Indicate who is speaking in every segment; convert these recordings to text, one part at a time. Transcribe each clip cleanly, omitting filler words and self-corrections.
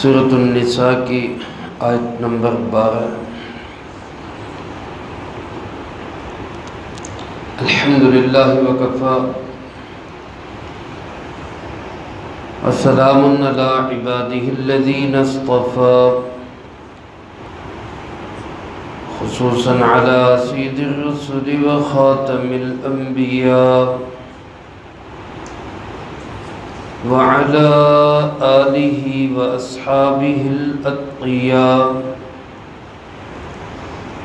Speaker 1: سورۃ النساء کی آیت نمبر 12۔ الحمدللہ وکفی وسلام علی عبادہ الذین اصطفی، خصوصاً علی سید الرسل وخاتم الانبیاء وعلى آلہ واصحابہ الاتقیاء،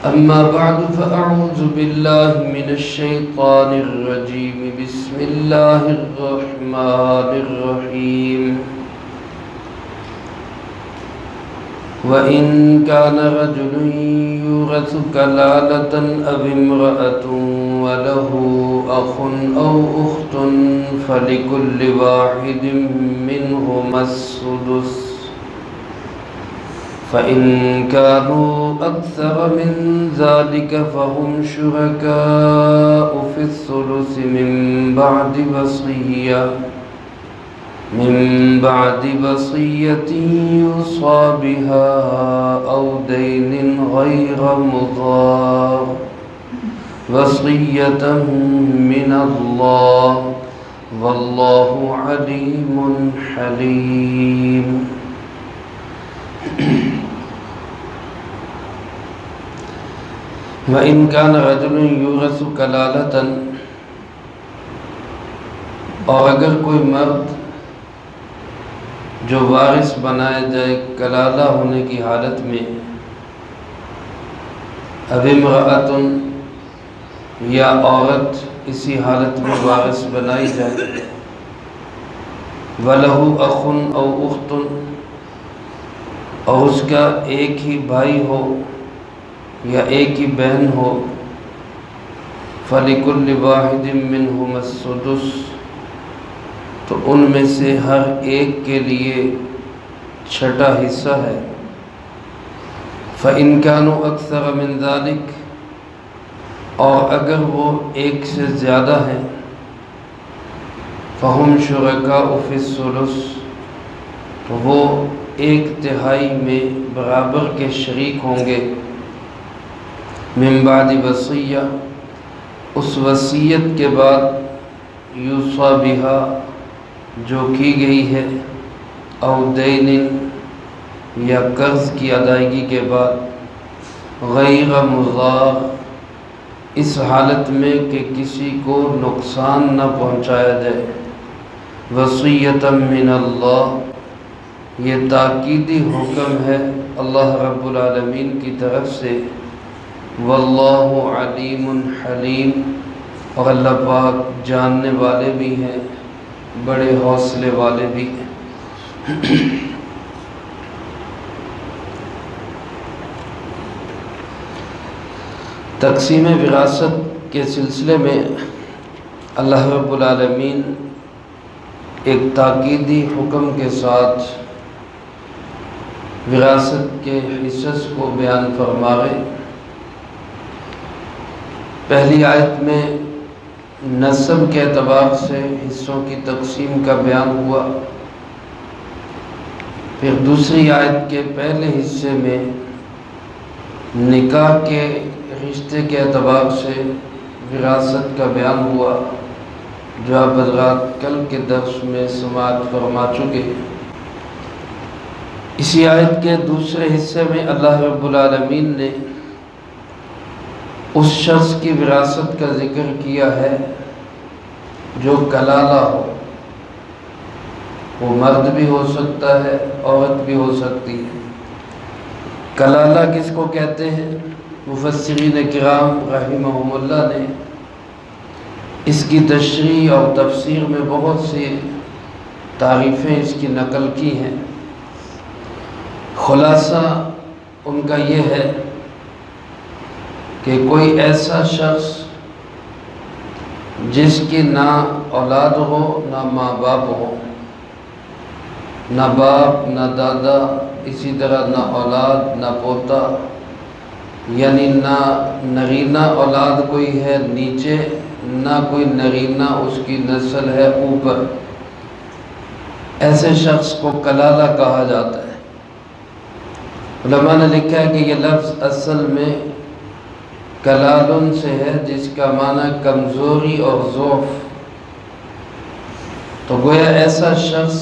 Speaker 1: اما بعد فاعوذ باللہ من الشیطان الرجیم، بسم اللہ الرحمن الرحیم۔ وَإِن كَانَ رَجُلٌ يُورَثُ كَلَالَةً أَوِ امْرَأَةٌ وَلَهُ أَخٌ أَوْ أُخْتٌ فَلِكُلِّ وَاحِدٍ مِّنْهُمَا السُّدُسُ، فَإِن كَانُوا أَكْثَرَ مِنْ ذَلِكَ فَهُمْ شُرَكَاءُ فِي الثُّلُثِ مِنْ بعد وصية يوصى بها أو دين غير مضار، وصية من الله، والله عليم حليم۔ وَإِن كَانَ رَجُلٌ يُورَثُ كَلَالَةً، اور اگر کوئی مرد جو وارث بنایا جائے کلالہ ہونے کی حالت میں، او امرأۃ، یا عورت اسی حالت میں وارث بنائی جائے، وَلَهُ أَخٌ أَوْ أُخْتٌ، اور اس کا ایک ہی بھائی ہو یا ایک ہی بہن ہو، فَلِكُلِّ وَاحِدٍ مِّنْهُمَا السُّدُسُ، تو ان میں سے ہر ایک کے لیے چھٹا حصہ ہے۔ فَإِن كَانُوا أَكْثَرَ مِنْ ذَلِكَ، اور اگر وہ ایک سے زیادہ ہیں، فَهُمْ شُرَكَاءُ فِي الثُّلُثِ، تو وہ ایک تہائی میں برابر کے شریک ہوں گے، من بعد وصیہ، اس وصیت کے بعد، یوصی بہا، جو کی گئی ہے، او دین، یا قرض کی ادائیگی کے بعد، غیر مضار، اس حالت میں کہ کسی کو نقصان نہ پہنچایا جائے، وصیۃ من اللہ، یہ تاکیدی حکم ہے اللہ رب العالمین کی طرف سے، واللہ علیم حلیم، اور اللہ پاک جاننے والے بھی ہیں، بڑے حوصلے والے بھی ہیں۔ تقسیم وراثت کے سلسلے میں اللہ رب العالمین ایک تاکیدی حکم کے ساتھ وراثت کے حصص کو بیان فرما رہے۔ پہلی آیت میں نسب کے اعتبار سے حصوں کی تقسیم کا بیان ہوا، پھر دوسری آیت کے پہلے حصے میں نکاح کے رشتے کے اعتبار سے وراثت کا بیان ہوا، جو آپ حضرات کل کے درس میں سماعت فرما چکے۔ اسی آیت کے دوسرے حصے میں اللہ رب العالمین نے اس شخص کی وراثت کا ذکر کیا ہے جو کلالہ ہو، وہ مرد بھی ہو سکتا ہے، عورت بھی ہو سکتی ہے۔ کلالہ کس کو کہتے ہیں؟ مفسرین کرام رحمہم اللہ نے اس کی تشریح اور تفسیر میں بہت سی تعریفیں اس کی نقل کی ہیں۔ خلاصہ ان کا یہ ہے کہ کوئی ایسا شخص جس کی نہ اولاد ہو، نہ ماں باپ ہو، نہ باپ نہ دادا، اسی طرح نہ اولاد نہ پوتا، یعنی نہ نرینہ اولاد کوئی ہے نیچے، نہ کوئی نرینہ اس کی نسل ہے اوپر، ایسے شخص کو کلالہ کہا جاتا ہے۔ علماء نے لکھا ہے کہ یہ لفظ اصل میں کلالن سے ہے، جس کا معنی کمزوری اور ضعف۔ تو گویا ایسا شخص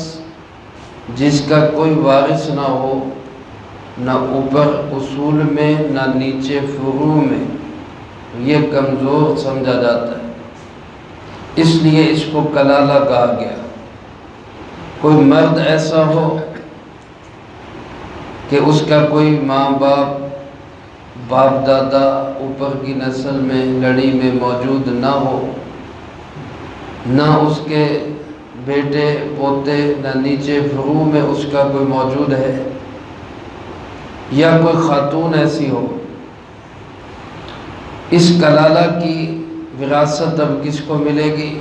Speaker 1: جس کا کوئی وارث نہ ہو، نہ اوپر اصول میں نہ نیچے فروع میں، یہ کمزور سمجھا جاتا ہے، اس لیے اس کو کلالہ کہا گیا۔ کوئی مرد ایسا ہو کہ اس کا کوئی ماں باپ دادا اوپر کی نسل میں لڑی میں موجود نہ ہو، نہ اس کے بیٹے پوتے، نہ نیچے فروع میں اس کا کوئی موجود ہے، یا کوئی خاتون ایسی ہو، اس کلالہ کی وراثت اب کس کو ملے گی؟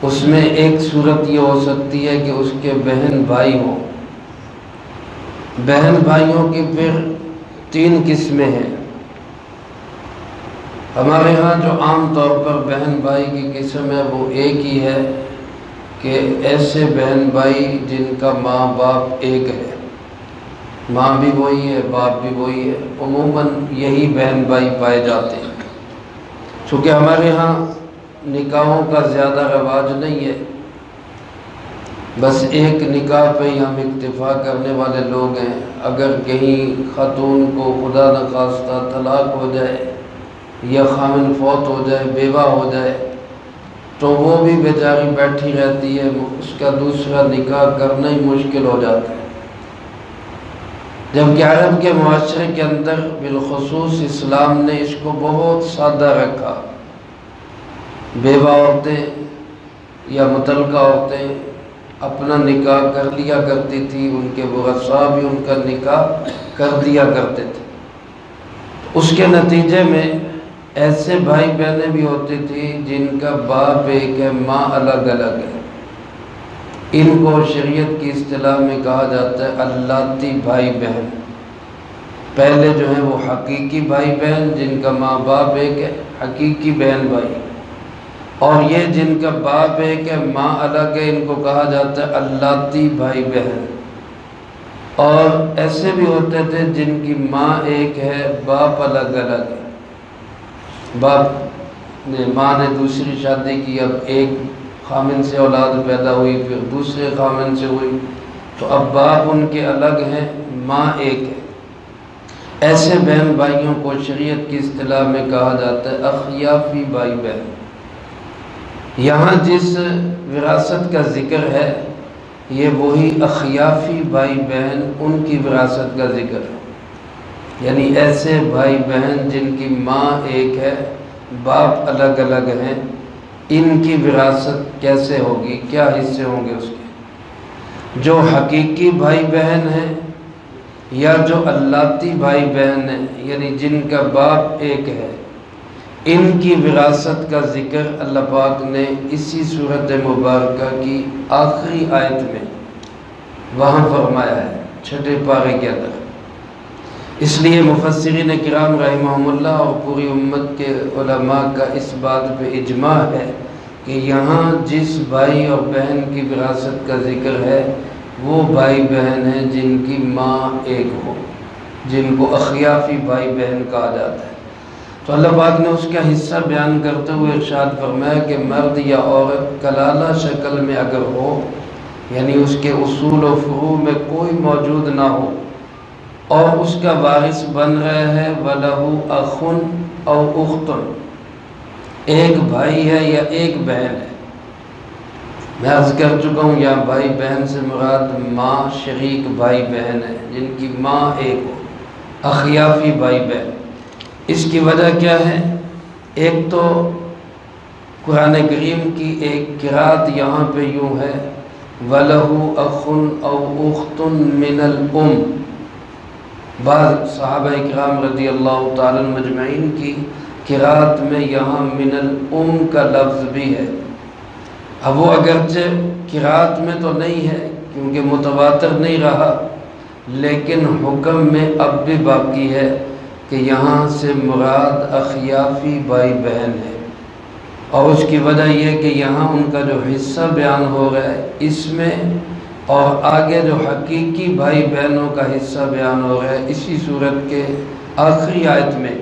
Speaker 1: اس میں ایک صورت یہ ہو سکتی ہے کہ اس کے بہن بھائی ہوں۔ بہن بھائیوں کی پھر 3 قسمیں ہیں۔ ہمارے ہاں جو عام طور پر بہن بھائی کی قسم ہے وہ ایک ہی ہے کہ ایسے بہن بھائی جن کا ماں باپ ایک ہے، ماں بھی وہی ہے باپ بھی وہی ہے، عموماً یہی بہن بھائی پائے جاتے ہیں۔ چونکہ ہمارے ہاں نکاحوں کا زیادہ رواج نہیں ہے، بس ایک نکاح پہ ہی ہم اکتفا کرنے والے لوگ ہیں۔ اگر کہیں خاتون کو خدا نخواستہ طلاق ہو جائے یا خامن فوت ہو جائے، بیوہ ہو جائے، تو وہ بھی بیچاری بیٹھی رہتی ہے، اس کا دوسرا نکاح کرنا ہی مشکل ہو جاتا ہے۔ جبکہ عرب کے معاشرے کے اندر بالخصوص اسلام نے اس کو بہت سادہ رکھا۔ بیوہ عورتیں یا مطلقہ عورتیں اپنا نکاح کر لیا کرتی تھی، ان کے ورثاء بھی ان کا نکاح کر دیا کرتے تھے۔ اس کے نتیجے میں ایسے بھائی بہنیں بھی ہوتی تھی جن کا باپ ایک ہے، ماں الگ الگ ہے۔ ان کو شریعت کی اصطلاح میں کہا جاتا ہے اللاتی بھائی بہن۔ پہلے جو ہیں وہ حقیقی بھائی بہن جن کا ماں باپ ایک ہے، حقیقی بہن بھائی، اور یہ جن کا باپ ایک ہے ماں الگ ہے، ان کو کہا جاتا ہے اللاتی بھائی بہن۔ اور ایسے بھی ہوتے تھے جن کی ماں ایک ہے باپ الگ الگ ہے، ماں نے دوسری شادی کی، اب ایک خامن سے اولاد پیدا ہوئی، پھر دوسرے خامن سے ہوئی، تو اب باپ ان کے الگ ہیں، ماں ایک ہے۔ ایسے بہن بھائیوں کو شریعت کی اصطلاح میں کہا جاتا ہے اخیافی بھائی بہن۔ یہاں جس وراثت کا ذکر ہے یہ وہی اخیافی بھائی بہن، ان کی وراثت کا ذکر ہے، یعنی ایسے بھائی بہن جن کی ماں ایک ہے باپ الگ الگ ہیں، ان کی وراثت کیسے ہوگی، کیا حصے ہوں گے اس کے؟ جو حقیقی بھائی بہن ہیں یا جو اللاتی بھائی بہن ہیں، یعنی جن کا باپ ایک ہے، ان کی وراثت کا ذکر اللہ پاک نے اسی سورۃ مبارکہ کی آخری آیت میں وہاں فرمایا ہے، 6 پارے کے اندر۔ اس لیے مفسرین کرام رحمہم اللہ اور پوری امت کے علماء کا اس بات پہ اجماع ہے کہ یہاں جس بھائی اور بہن کی وراثت کا ذکر ہے وہ بھائی بہن ہیں جن کی ماں ایک ہو، جن کو اخیافی بھائی بہن کہا جاتا ہے۔ تو اللہ پاک نے اس کا حصہ بیان کرتے ہوئے ارشاد فرمایا کہ مرد یا عورت کلالہ شکل میں اگر ہو، یعنی اس کے اصول و فروع میں کوئی موجود نہ ہو اور اس کا وارث بن رہا ہے وَلَهُ أَخٌ أَوْ أُخْتٌ، ایک بھائی ہے یا ایک بہن ہے۔ میں عرض کر چکا ہوں یہاں بھائی بہن سے مراد ماں شریک بھائی بہن ہے جن کی ماں ایک ہو، اخیافی بھائی بہن۔ اس کی وجہ کیا ہے؟ ایک تو قرآن کریم کی ایک قرأت یہاں پہ یوں ہے وَلَهُ أَخٌ أَوْ أُخْتٌ مِّنَ الْأُمِّ۔ بعض صحابہ اکرام رضی اللہ تعالیٰ مجمعین کی قرأت میں یہاں من الام کا لفظ بھی ہے۔ اب وہ اگرچہ قرأت میں تو نہیں ہے کیونکہ متواتر نہیں رہا، لیکن حکم میں اب بھی باقی ہے کہ یہاں سے مراد اخیافی بھائی بہن ہے، اور اس کی وجہ یہ کہ یہاں ان کا جو حصہ بیان ہو رہا ہے اس میں اور آگے جو حقیقی بھائی بہنوں کا حصہ بیان ہو رہا ہے اسی صورت کے آخری آیت میں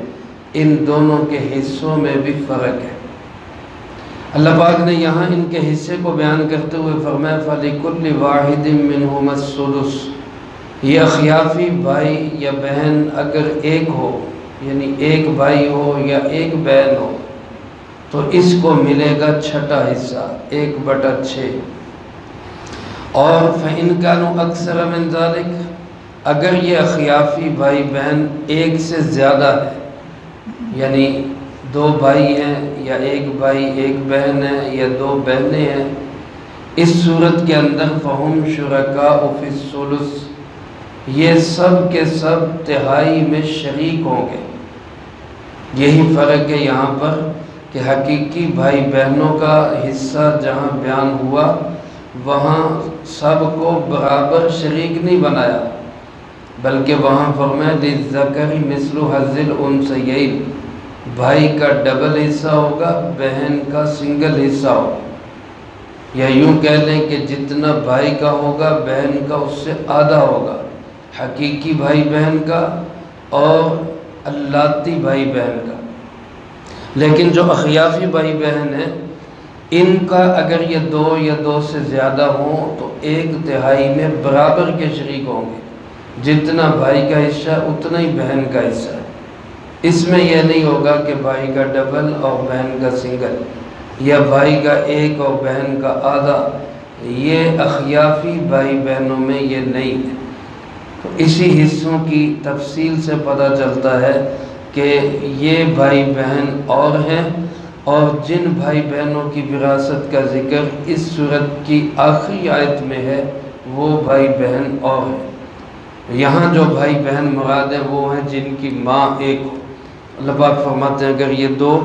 Speaker 1: ان دونوں کے حصوں میں بھی فرق ہے۔ اللہ پاک نے یہاں ان کے حصے کو بیان کرتے ہوئے فرمایا فَلِكُلِّ وَاحِدٍ مِّنْهُمَا السُّدُسُ، یہ اخیافی بھائی یا بہن اگر ایک ہو، یعنی ایک بھائی ہو یا ایک بہن ہو، تو اس کو ملے گا چھٹا حصہ 1/6۔ اور فَإِنْ كَانُوا أَكْثَرَ مِنْ ذَلِكَ، اگر یہ اخیافی بھائی بہن ایک سے زیادہ ہے، یعنی 2 بھائی ہیں یا 1 بھائی 1 بہن ہے یا 2 بہنیں ہیں، اس صورت کے اندر فَهُمْ شُرَكَاءُ فِي الثُّلُثِ، یہ سب کے سب تہائی میں شریک ہوں گے۔ یہی فرق ہے یہاں پر کہ حقیقی بھائی بہنوں کا حصہ جہاں بیان ہوا وہاں سب کو برابر شریک نہیں بنایا، بلکہ وہاں فرمایا لِلذَّكَرِ مِثْلُ حَظِّ الْأُنثَيَيْنِ، بھائی کا ڈبل حصہ ہوگا، بہن کا سنگل حصہ ہوگا، یا یوں کہہ لیں کہ جتنا بھائی کا ہوگا بہن کا اس سے آدھا ہوگا، حقیقی بھائی بہن کا اور اللاتی بھائی بہن کا۔ لیکن جو اخیافی بھائی بہن ہیں ان کا اگر یہ 2 یا 2 سے زیادہ ہوں تو 1/3 میں برابر کے شریک ہوں گے، جتنا بھائی کا حصہ اتنا ہی بہن کا حصہ ہے۔ اس میں یہ نہیں ہوگا کہ بھائی کا ڈبل اور بہن کا سنگل، یا بھائی کا 1 اور بہن کا آدھا، یہ اخیافی بھائی بہنوں میں یہ نہیں ہے۔ تو اسی حصوں کی تفصیل سے پتہ چلتا ہے کہ یہ بھائی بہن اور ہیں، اور جن بھائی بہنوں کی وراثت کا ذکر اس سورت کی آخری آیت میں ہے وہ بھائی بہن اور ہیں۔ یہاں جو بھائی بہن مراد ہیں وہ ہیں جن کی ماں ایک ہو۔ اللہ پاک فرماتے ہیں اگر یہ 2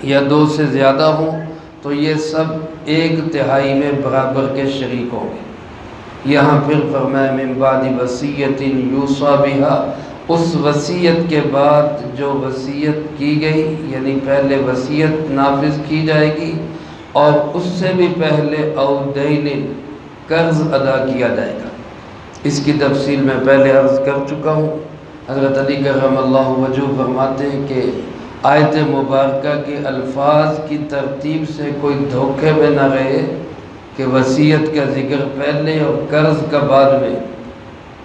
Speaker 1: یا 2 سے زیادہ ہوں تو یہ سب 1/3 میں برابر کے شریک ہوں گے۔ یہاں پھر فرمایا من بعد وصیۃ یوصی بہا، اس وصیت کے بعد جو وصیت کی گئی، یعنی پہلے وصیت نافذ کی جائے گی اور اس سے بھی پہلے او دین، قرض ادا کیا جائے گا۔ اس کی تفصیل میں پہلے عرض کر چکا ہوں۔ حضرت علی کرم اللہ وجہہ فرماتے ہیں کہ آیت مبارکہ کے الفاظ کی ترتیب سے کوئی دھوکے میں نہ رہے کہ وصیت کا ذکر پہلے اور قرض کا بعد میں۔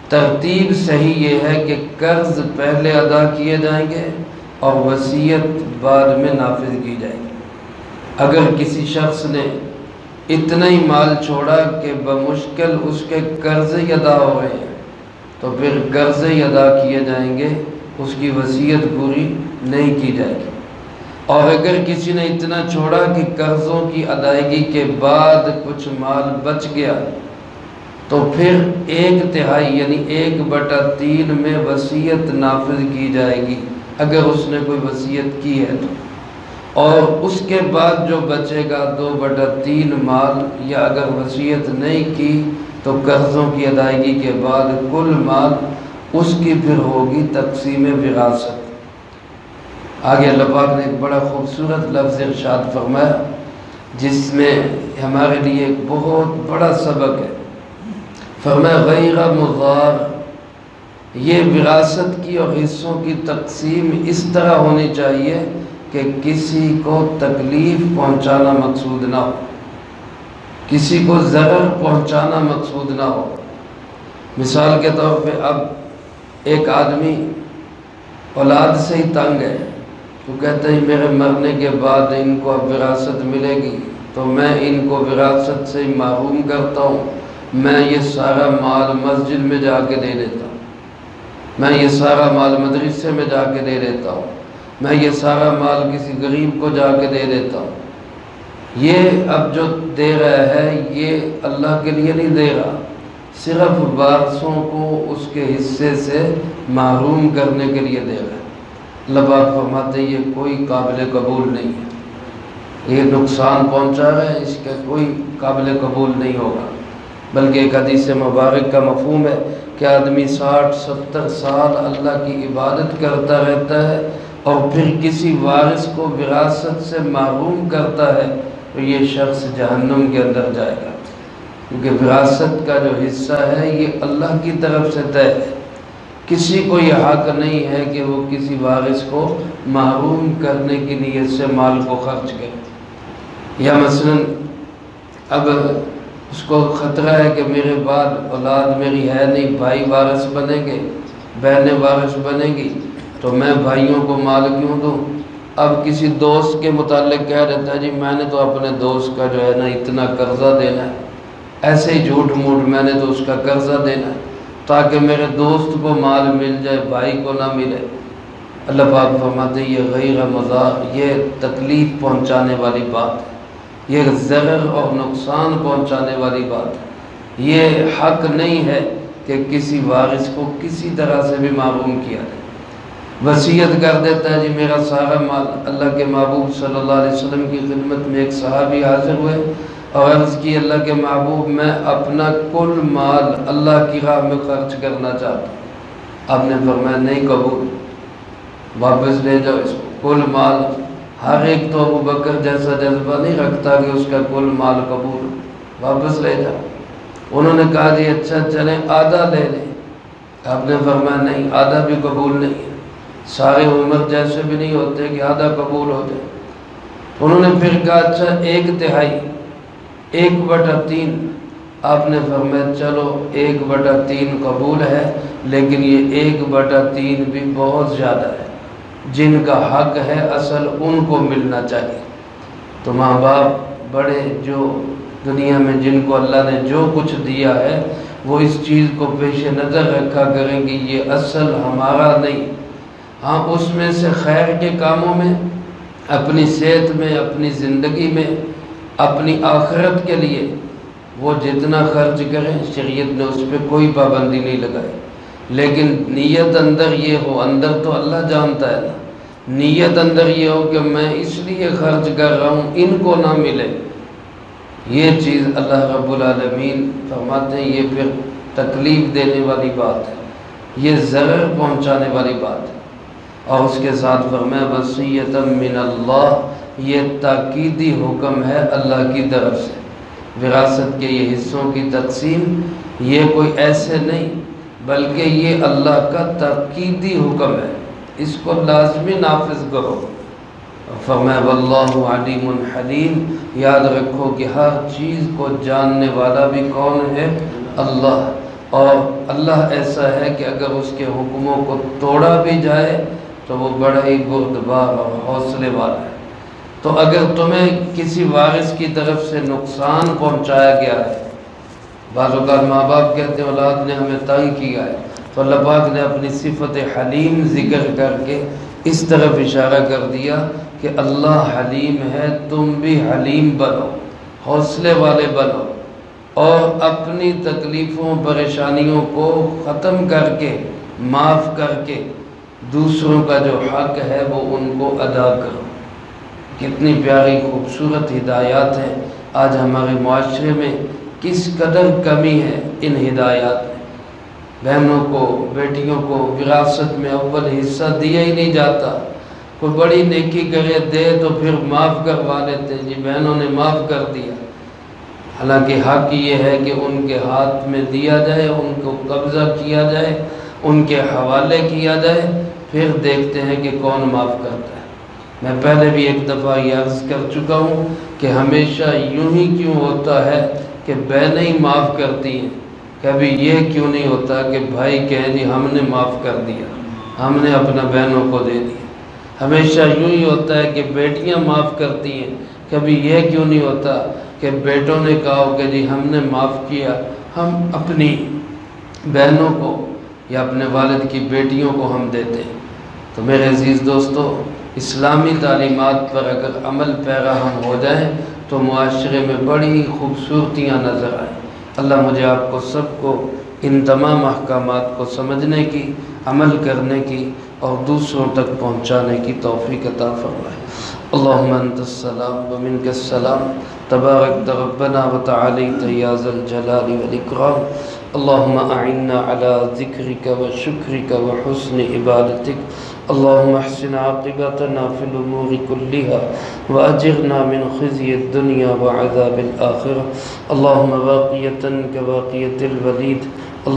Speaker 1: ترتیب صحیح یہ ہے کہ قرض پہلے ادا کیے جائیں گے اور وصیت بعد میں نافذ کی جائے گی۔ اگر کسی شخص نے اتنا ہی مال چھوڑا کہ بمشکل اس کے قرض ہی ادا ہو رہے ہیں تو پھر قرض ہی ادا کیے جائیں گے، اس کی وصیت پوری نہیں کی جائے گی۔ اور اگر کسی نے اتنا چھوڑا کہ قرضوں کی ادائیگی کے بعد کچھ مال بچ گیا تو پھر 1/3 یعنی 1/3 میں وصیت نافذ کی جائے گی اگر اس نے کوئی وصیت کی ہے تو، اور اس کے بعد جو بچے گا 2/3 مال، یا اگر وصیت نہیں کی تو قرضوں کی ادائیگی کے بعد کل مال اس کی پھر ہوگی تقسیم وراثت۔ آگے اللہ پاک نے ایک بڑا خوبصورت لفظ ارشاد فرمایا جس میں ہمارے لیے ایک بہت بڑا سبق ہے۔ فرمایا غیر مضار، یہ وراثت کی اور حصوں کی تقسیم اس طرح ہونی چاہیے کہ کسی کو تکلیف پہنچانا مقصود نہ ہو، کسی کو ضرر پہنچانا مقصود نہ ہو۔ مثال کے طور پہ اب ایک آدمی اولاد سے ہی تنگ ہے، تو کہتے ہیں میرے مرنے کے بعد ان کو اب وراثت ملے گی تو میں ان کو وراثت سے ہی محروم کرتا ہوں، میں یہ سارا مال مسجد میں جا کے دے دیتا ہوں، میں یہ سارا مال مدرسے میں جا کے دے دیتا ہوں، میں یہ سارا مال کسی غریب کو جا کے دے دیتا ہوں۔ یہ اب جو دے رہا ہے یہ اللہ کے لیے نہیں دے رہا، صرف وارثوں کو اس کے حصے سے محروم کرنے کے لیے دے رہا ہے۔ اللہ پاک فرماتے ہیں یہ کوئی قابل قبول نہیں ہے، یہ نقصان پہنچا رہا ہے، اس کا کوئی قابل قبول نہیں ہوگا۔ بلکہ ایک حدیث مبارک کا مفہوم ہے کہ آدمی 60-70 سال اللہ کی عبادت کرتا رہتا ہے اور پھر کسی وارث کو وراثت سے محروم کرتا ہے تو یہ شخص جہنم کے اندر جائے گا۔ کیونکہ وراثت کا جو حصہ ہے یہ اللہ کی طرف سے طے ہے، کسی کو یہ حق نہیں ہے کہ وہ کسی وارث کو محروم کرنے کی نیت سے مال کو خرچ کرے، یا مثلا اب اس کو خطرہ ہے کہ میرے بعد اولاد میری ہے نہیں، بھائی وارث بنیں گے، بہنیں وارث بنیں گی، تو میں بھائیوں کو مال کیوں دوں؟ اب کسی دوست کے متعلق کہہ دیتا ہے جی میں نے تو اپنے دوست کا جو ہے نا اتنا قرضہ دینا ہے، ایسے ہی جھوٹ موٹ میں نے تو اس کا قرضہ دینا ہے تاکہ میرے دوست کو مال مل جائے، بھائی کو نہ ملے۔ اللہ پاک فرماتے ہیں یہ غیر مضار، یہ تکلیف پہنچانے والی بات ہے، یہ ضرر اور نقصان پہنچانے والی بات ہے، یہ حق نہیں ہے کہ کسی وارث کو کسی طرح سے بھی محروم کیا جائے۔ وصیت کر دیتا ہے جی میرا سارا مال۔ اللہ کے محبوب صلی اللہ علیہ وسلم کی خدمت میں ایک صحابی حاضر ہوئے اور عرض کی اللہ کے محبوب میں اپنا کل مال اللہ کی راہ میں خرچ کرنا چاہتا ہوں۔ آپ نے فرمایا نہیں قبول، واپس لے جاؤ اس کو، کل مال۔ ہر ایک تو ابو بکر جیسا جذبہ نہیں رکھتا کہ اس کا کل مال قبول، واپس لے جاؤ۔ انہوں نے کہا جی اچھا چلیں آدھا لے لیں۔ آپ نے فرمایا نہیں آدھا بھی قبول نہیں ہے، سارے عمر جیسے بھی نہیں ہوتے کہ آدھا قبول ہو جائے۔ انہوں نے پھر کہا اچھا 1/3، 1/3۔ آپ نے فرمایا چلو 1/3 قبول ہے، لیکن یہ 1/3 بھی بہت زیادہ ہے، جن کا حق ہے اصل ان کو ملنا چاہیے۔ تو ماں باپ بڑے جو دنیا میں جن کو اللہ نے جو کچھ دیا ہے وہ اس چیز کو پیش نظر رکھا کریں کہ یہ اصل ہمارا نہیں۔ ہاں اس میں سے خیر کے کاموں میں، اپنی صحت میں، اپنی زندگی میں، اپنی آخرت کے لیے وہ جتنا خرچ کریں، شریعت نے اس پہ کوئی پابندی نہیں لگائی، لیکن نیت اندر یہ ہو، اندر تو اللہ جانتا ہے نا، نیت اندر یہ ہو کہ میں اس لیے خرچ کر رہا ہوں ان کو نہ ملے، یہ چیز اللہ رب العالمین فرماتے ہیں یہ پھر تکلیف دینے والی بات ہے، یہ ضرر پہنچانے والی بات ہے۔ اور اس کے ساتھ فرمایا وصیۃ من اللہ، یہ تاکیدی حکم ہے اللہ کی طرف سے۔ وراثت کے یہ حصوں کی تقسیم یہ کوئی ایسے نہیں، بلکہ یہ اللہ کا تاکیدی حکم ہے، اس کو لازمی نافذ کرو۔ فرمایا واللہ علیم حلیم، یاد رکھو کہ ہر چیز کو جاننے والا بھی کون ہے؟ اللہ، اور اللہ ایسا ہے کہ اگر اس کے حکموں کو توڑا بھی جائے تو وہ بڑا ہی بردبار اور حوصلے والا ہے۔ تو اگر تمہیں کسی وارث کی طرف سے نقصان پہنچایا گیا ہے، بعض اوقات ماں باپ کہتے ہیں اولاد نے ہمیں تنگ کیا ہے، تو اللہ پاک نے اپنی صفت حلیم ذکر کر کے اس طرف اشارہ کر دیا کہ اللہ حلیم ہے، تم بھی حلیم بنو، حوصلے والے بنو، اور اپنی تکلیفوں پریشانیوں کو ختم کر کے، معاف کر کے دوسروں کا جو حق ہے وہ ان کو ادا کرو۔ کتنی پیاری خوبصورت ہدایات ہیں، آج ہمارے معاشرے میں کس قدر کمی ہے ان ہدایات میں۔ بہنوں کو، بیٹیوں کو وراثت میں اول حصہ دیا ہی نہیں جاتا، کوئی بڑی نیکی کرے دے تو پھر معاف کروا لیتے ہیں، جی بہنوں نے معاف کر دیا، حالانکہ حق یہ ہے کہ ان کے ہاتھ میں دیا جائے، ان کو قبضہ کیا جائے، ان کے حوالے کیا جائے، پھر دیکھتے ہیں کہ کون معاف کرتا ہے۔ میں پہلے بھی ایک دفعہ یہ عرض کر چکا ہوں کہ ہمیشہ یوں ہی کیوں ہوتا ہے کہ بہنیں ہی معاف کرتی ہیں، کبھی یہ کیوں نہیں ہوتا کہ بھائی کہیں جی ہم نے معاف کر دیا، ہم نے اپنا بہنوں کو دے دیا۔ ہمیشہ یوں ہی ہوتا ہے کہ بیٹیاں معاف کرتی ہیں، کبھی یہ کیوں نہیں ہوتا کہ بیٹوں نے کہا ہو کہ جی ہم نے معاف کیا، ہم اپنی بہنوں کو یا اپنے والد کی بیٹیوں کو ہم دیتے ہیں۔ تو میرے عزیز دوستو، اسلامی تعلیمات پر اگر عمل پیرا ہم ہو جائیں تو معاشرے میں بڑی خوبصورتیاں نظر آئیں۔ اللہ مجھے آپ کو سب کو ان تمام احکامات کو سمجھنے کی، عمل کرنے کی اور دوسروں تک پہنچانے کی توفیق عطا فرمائے۔ اللہم انت السلام ومنک السلام، تبارک ربنا وتعالیت یا ذا الجلال والاکرام۔ اللہم اعنا علی ذکرک وشکرک وحسن عبادتک۔ اللهم احسن عاقبتنا في الأمور كلها وأجرنا من خزي الدنيا وعذاب الآخرة. اللهم باقية كباقية الوليد